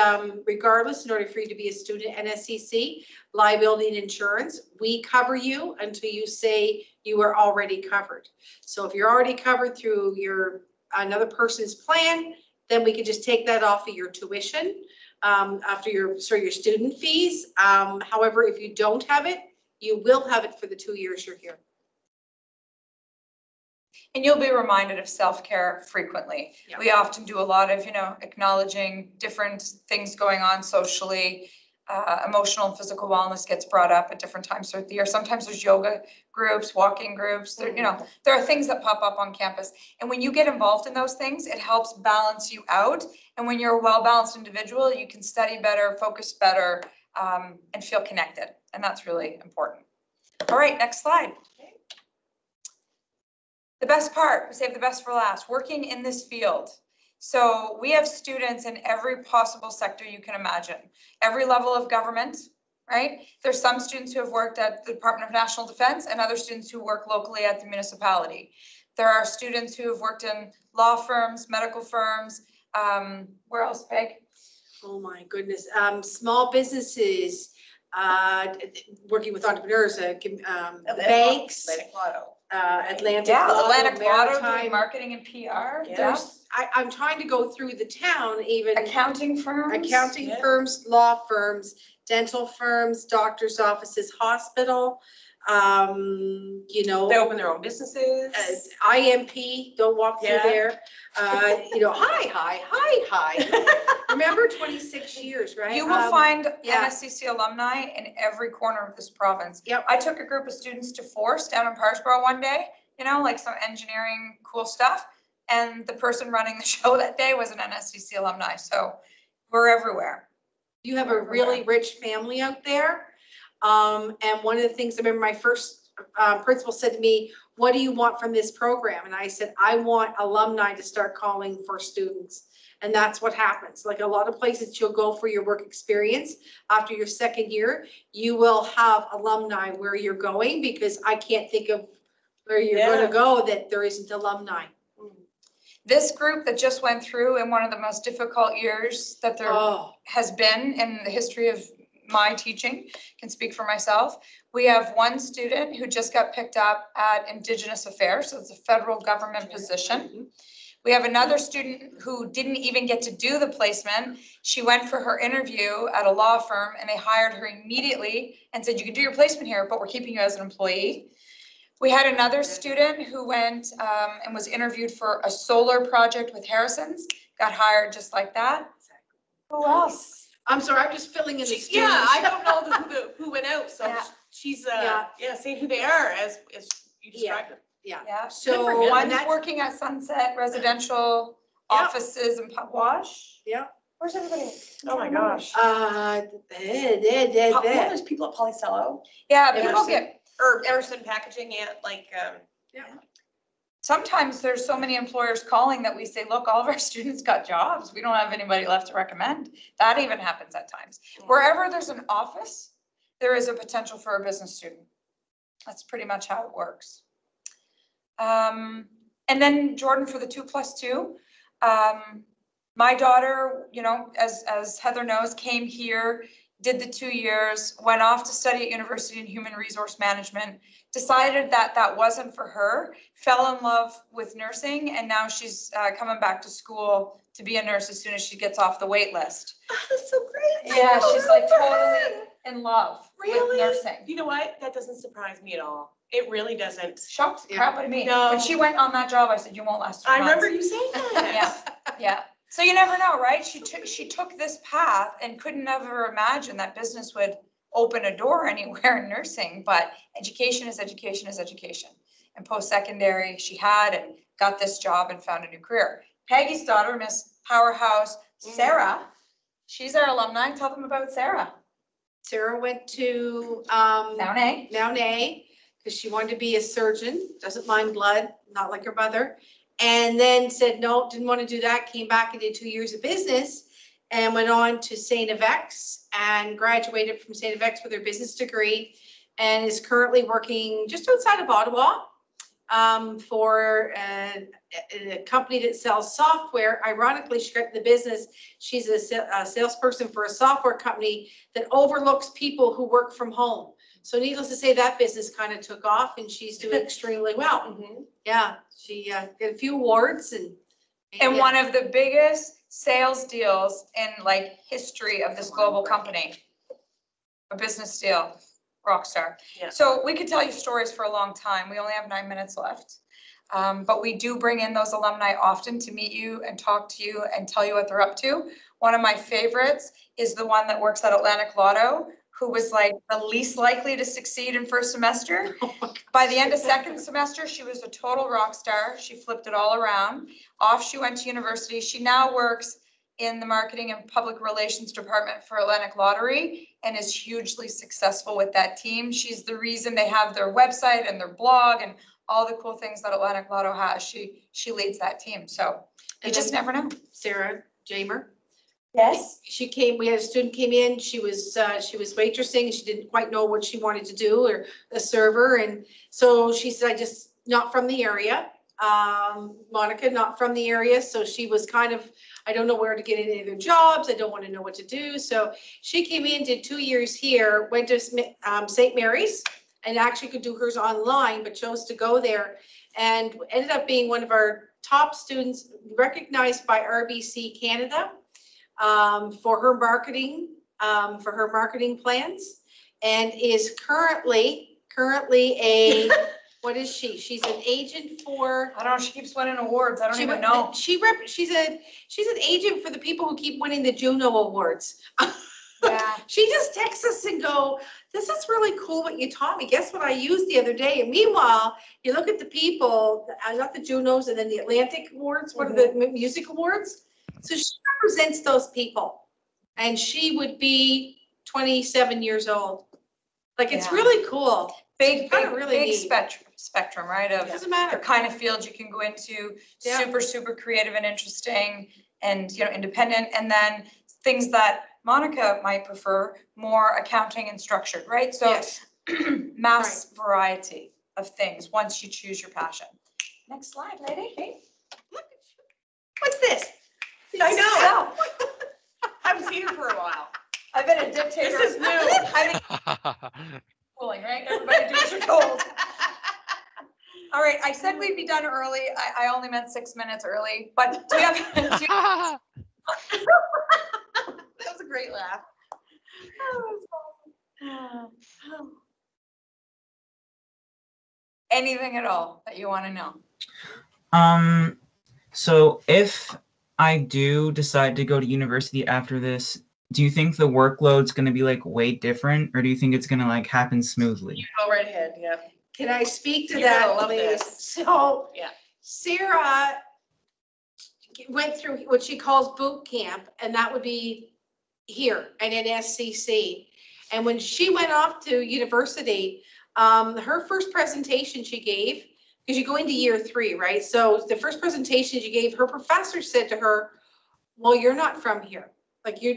regardless, in order for you to be a student at NSCC, liability and insurance, we cover you until you say you are already covered. So if you're already covered through another person's plan, then we can just take that off of your tuition after your student fees. However, if you don't have it, you will have it for the 2 years you're here. And you'll be reminded of self-care frequently. Yeah. We often do a lot of, acknowledging different things going on socially. Emotional and physical wellness gets brought up at different times throughout the year. Sometimes there's yoga groups, walking groups. There, there are things that pop up on campus. And when you get involved in those things, it helps balance you out. And when you're a well-balanced individual, you can study better, focus better, and feel connected. And that's really important. All right, next slide. The best part, we save the best for last, working in this field. So we have students in every possible sector you can imagine, every level of government, right? There's some students who have worked at the Department of National Defense and other students who work locally at the municipality. There are students who have worked in law firms, medical firms. Where else, Peg? Oh my goodness, small businesses, working with entrepreneurs, banks. Atlantic Lotto, doing marketing and PR. Yeah. I'm trying to go through the town, even accounting firms, firms, law firms, dental firms, doctor's offices, hospital. They open their own businesses. IMP, don't walk through there. Hi. Remember 26 years, right? You will find NSCC alumni in every corner of this province. Yep. I took a group of students to Force down in Parrsboro one day, like some engineering cool stuff. And the person running the show that day was an NSCC alumni. So we're everywhere. You have a really rich family out there. And one of the things, I remember my first principal said to me, what do you want from this program? And I said, I want alumni to start calling for students. And that's what happens. Like a lot of places you'll go for your work experience after your second year, you will have alumni where you're going, because I can't think of where you're going to go that there isn't alumni. This group that just went through in one of the most difficult years that there has been in the history of my teaching, can speak for myself. We have one student who just got picked up at Indigenous Affairs, so it's a federal government position. We have another student who didn't even get to do the placement. She went for her interview at a law firm and they hired her immediately and said, you can do your placement here, but we're keeping you as an employee. We had another student who went and was interviewed for a solar project with Harrison's, got hired just like that. Who else? I'm sorry, I'm just filling in the students. Yeah, I don't know who went out, so she's saying who they are as you described them. Yeah. So one's working at Sunset Residential Offices in Wash. Yeah. Where's everybody? Oh my gosh. There's people at Polycello. Yeah, people get or Emerson Packaging and like sometimes there's so many employers calling that we say, look, all of our students got jobs. We don't have anybody left to recommend. That even happens at times. Wherever there's an office, there is a potential for a business student. That's pretty much how it works. And then Jordan, for the 2+2, my daughter, you know, as Heather knows, came here, did the 2 years, went off to study at University in Human Resource Management, decided that that wasn't for her, fell in love with nursing, and now she's coming back to school to be a nurse as soon as she gets off the wait list. Oh, that's so great. Yeah, she's like totally in love with nursing. You know what? That doesn't surprise me at all. It really doesn't. Shocked the crap out of me. No. When she went on that job, I said, you won't last 2 months. I remember you saying that. Yeah. So you never know, right? She took this path and couldn't ever imagine that business would open a door anywhere in nursing, but education is education is education. And post-secondary, she had and got this job and found a new career. Peggy's daughter, Miss Powerhouse Sarah, she's our alumni. Tell them about Sarah. Sarah went to Downey, because she wanted to be a surgeon, doesn't mind blood, not like her mother. And then said, no, didn't want to do that, came back and did 2 years of business and went on to St. FX and graduated from St. FX with her business degree and is currently working just outside of Ottawa for a company that sells software. Ironically, she got in the business. She's a salesperson for a software company that overlooks people who work from home. So needless to say, that business kind of took off and she's doing extremely well. Yeah, she got a few awards and one of the biggest sales deals in like history of this global company. A business deal, rock star. Yeah. So we could tell you stories for a long time. We only have 9 minutes left. But we do bring in those alumni often to meet you and talk to you and tell you what they're up to. One of my favorites is the one that works at Atlantic Lotto, who was like the least likely to succeed in first semester. By the end of second semester, she was a total rock star. She flipped it all around. Off she went to university. She now works in the marketing and public relations department for Atlantic Lottery and is hugely successful with that team. She's the reason they have their website and their blog and all the cool things that Atlantic Lotto has. She leads that team. So you just never know. Sarah Jamer. Yes. She came, we had a student came in, she was waitressing, she didn't quite know what she wanted to do, or a server, and so she said, I just, not from the area. Monica, not from the area, so she was kind of, I don't know where to get any other jobs, I don't want to know what to do, so she came in, did 2 years here, went to St. Mary's, and actually could do hers online, but chose to go there, and ended up being one of our top students, recognized by RBC Canada, for her marketing plans, and is currently a, what is she? She's an agent for. I don't know, she keeps winning awards. I don't even know. She's an agent for the people who keep winning the Juno Awards. Yeah. She just texts us and go, this is really cool what you taught me. Guess what I used the other day? And meanwhile, you look at the people, not the Junos and then the Atlantic Awards, what are the music awards? So she represents those people, and she would be 27 years old. Like, it's really cool. big, Kinda big, really big neat. spectrum, right? Of Doesn't the matter. kind of fields you can go into, Yeah. super, super creative and interesting and, you know, independent. And then things that Monica might prefer, more accounting and structured, right? So Yes. mass variety of things once you choose your passion. Next slide, lady. Hey. What's this? I know. So, I haven't seen her for a while. I've been a dictator. This is new. I think schooling, right? Everybody do what you're told. All right, I said we'd be done early. I only meant 6 minutes early, but do we have? That was a great laugh. Anything at all that you want to know? So if I do decide to go to university after this, do you think the workload's going to be like way different, or do you think it's going to like happen smoothly? Go right ahead, yeah. Can I speak to You're gonna that, love please? this. So, Yeah. Sarah went through what she calls boot camp, and that would be here and at SCC. And when she went off to university, her first presentation she gave, because you go into year 3, right? So the first presentation she gave, her professor said to her, well, you're not from here. Like where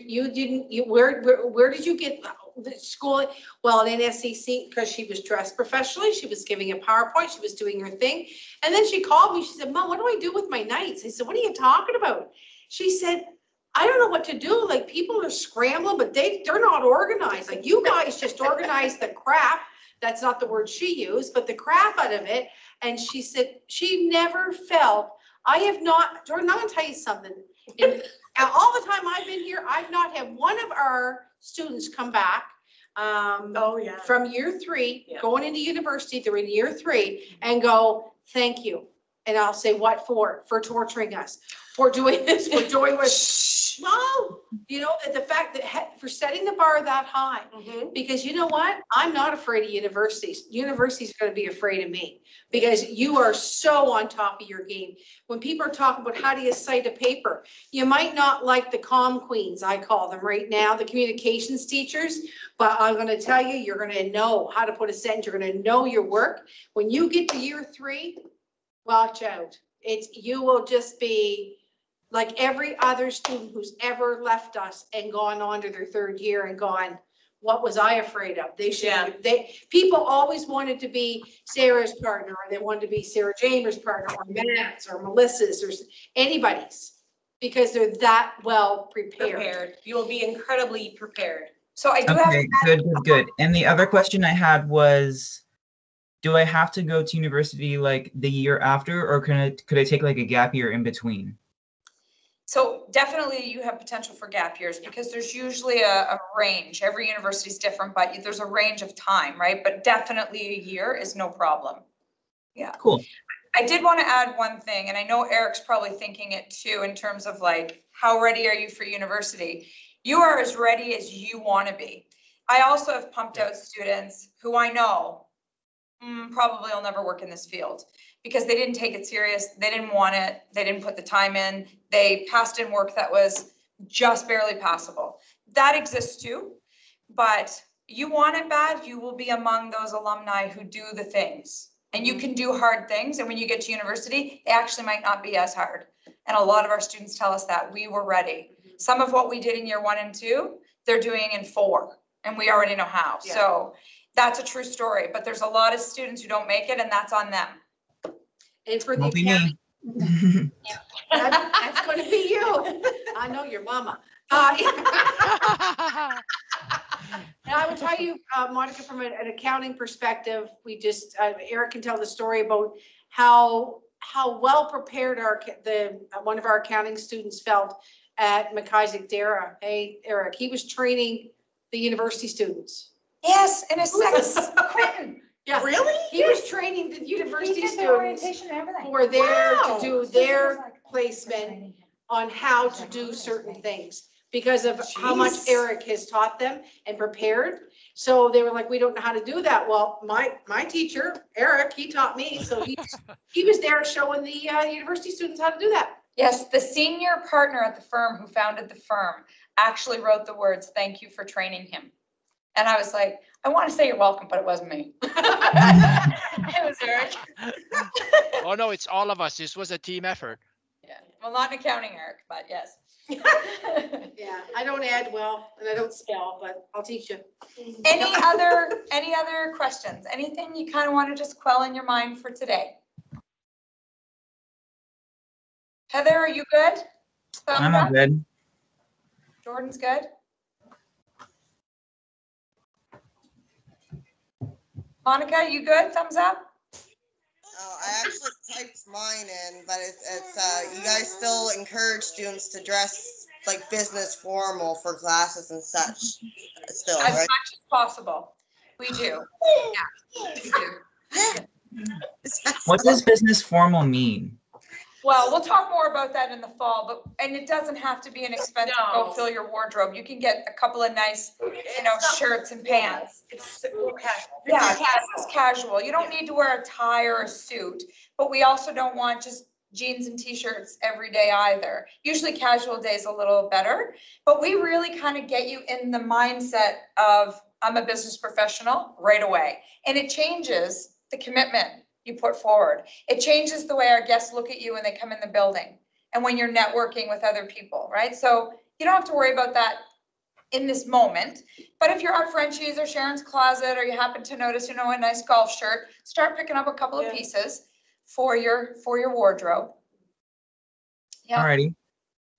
did you get the school? Well, in SCC, because she was dressed professionally, she was giving a PowerPoint, she was doing her thing. And then she called me, she said, Mom, what do I do with my nights? I said, what are you talking about? She said, I don't know what to do. Like, people are scrambling, but they're not organized. Like, you guys just organize the crap. That's not the word she used, but the crap out of it. And she said she never felt, Jordan, I'm gonna tell you something. All the time I've been here, I've not had one of our students come back Oh, yeah. from year 3, Yeah. going into university, they're in year 3, and go, thank you. And I'll say, what for? For torturing us, for doing this, for doing what? No, you know, the fact that for setting the bar that high, because you know what? I'm not afraid of universities. Universities are going to be afraid of me because you are so on top of your game. When people are talking about how do you cite a paper, you might not like the comm queens, I call them right now, the communications teachers, but I'm going to tell you, you're going to know how to put a sentence. You're going to know your work. When you get to year 3, watch out. You will just be like every other student who's ever left us and gone on to their 3rd year and gone, what was I afraid of? People always wanted to be Sarah's partner, or they wanted to be Sarah Jamer's partner, or Matt's, or Melissa's, or anybody's, because they're that well prepared. You will be incredibly prepared. So I do have. Okay, good. And the other question I had was, do I have to go to university like the year after, or could I take like a gap year in between? So definitely you have potential for gap years because there's usually a range. Every university is different, but there's a range of time, right? But definitely a year is no problem. Yeah. Cool. I did want to add one thing, and I know Eric's probably thinking it too, in terms of like, how ready are you for university? You are as ready as you want to be. I also have pumped out students who I know probably will never work in this field because they didn't take it serious. They didn't want it. They didn't put the time in. They passed in work that was just barely passable. That exists too, but you want it bad, you will be among those alumni who do the things. And you can do hard things. And when you get to university, they actually might not be as hard. And a lot of our students tell us that we were ready. Some of what we did in year 1 and 2, they're doing in 4, and we already know how. Yeah. So that's a true story, but there's a lot of students who don't make it, and that's on them. And for the Won't be academy, me. that's going to be you. I know your mama. And I would tell you, Monica, from an accounting perspective, we just, Eric can tell the story about how well prepared one of our accounting students felt at McIsaac Dara. Hey, Eric, he was training the university students. Yes, in a second. Quentin. Yeah. Really? He was training the university students orientation and everything. who were there Wow. to do their placement on how to do certain things because of how much Jeez. Eric has taught them and prepared. So they were like, we don't know how to do that. Well, my teacher, Eric, he taught me. So he was there showing the university students how to do that. Yes, the senior partner at the firm who founded the firm actually wrote the words, "Thank you for training him." And I was like, I want to say you're welcome, but it wasn't me. It was Eric. Oh, no, it's all of us. This was a team effort. Yeah, well, not in accounting, Eric, but yes. Yeah, I don't add well and I don't spell, but I'll teach you. Any other questions? Anything you kind of want to just quell in your mind for today? Heather, are you good? I'm all good. Jordan's good? Monica, you good? Thumbs up? Oh, I actually typed mine in, but it's you guys still encourage students to dress like business formal for classes and such. Still, As right? much as possible. We do. Yeah, we do. What does business formal mean? Well, we'll talk more about that in the fall, and it doesn't have to be an expensive, go No. fill your wardrobe. You can get a couple of nice, shirts and pants. It's more casual. Yeah, this is casual. You don't need to wear a tie or a suit, but we also don't want just jeans and t-shirts every day either. Usually casual days a little better, but we really kind of get you in the mindset of I'm a business professional right away. And it changes the commitment you put forward. It changes the way our guests look at you when they come in the building and when you're networking with other people, right? So you don't have to worry about that in this moment. But if you're at Frenchie's or Sharon's Closet, or you happen to notice, a nice golf shirt, start picking up a couple of pieces for your wardrobe. Yeah. Alrighty.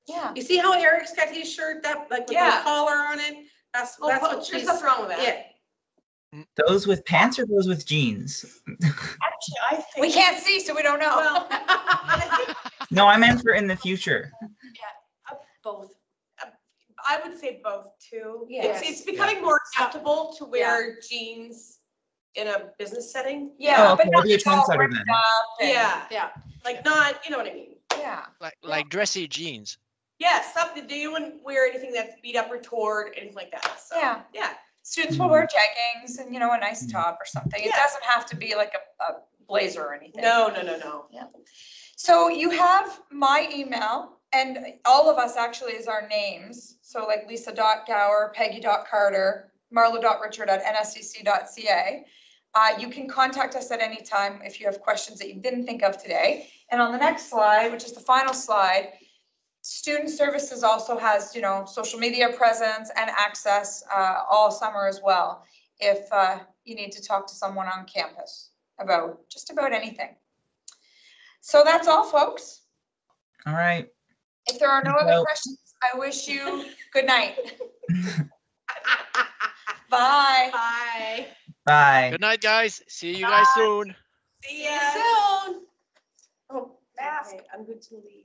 Yeah. You see how Eric's got his shirt that like with the collar on it? That's what There's she's. nothing wrong with that. Yeah. Those with pants or those with jeans? Actually, I think. We can't see, so we don't know. Well, No, I meant for in the future. both. I would say both too. Yes. It's becoming more acceptable to wear jeans in a business setting. Yeah, Oh, okay, but I'll not be a just all trendsetter ripped then. up and- Yeah, like not, you know what I mean? Yeah. Like dressy jeans. Yeah, something, you wouldn't wear anything that's beat up or torn, anything like that, so. Yeah. Yeah, Students will wear jeggings and, a nice top or something. It Yeah. doesn't have to be like a blazer or anything. no. So you have my email, and all of us actually is our names. So like Lisa.Gower, Peggy.Carter, Marlo.Richard@nscc.ca. You can contact us at any time if you have questions that you didn't think of today. And on the next slide, which is the final slide, Student Services also has, social media presence and access all summer as well, if you need to talk to someone on campus about just about anything. So that's all, folks. All right. If there are no other questions, I wish you good night. Bye. Bye. Bye. Good night, guys. See you guys soon. See you soon. Oh, mask. I'm good to leave.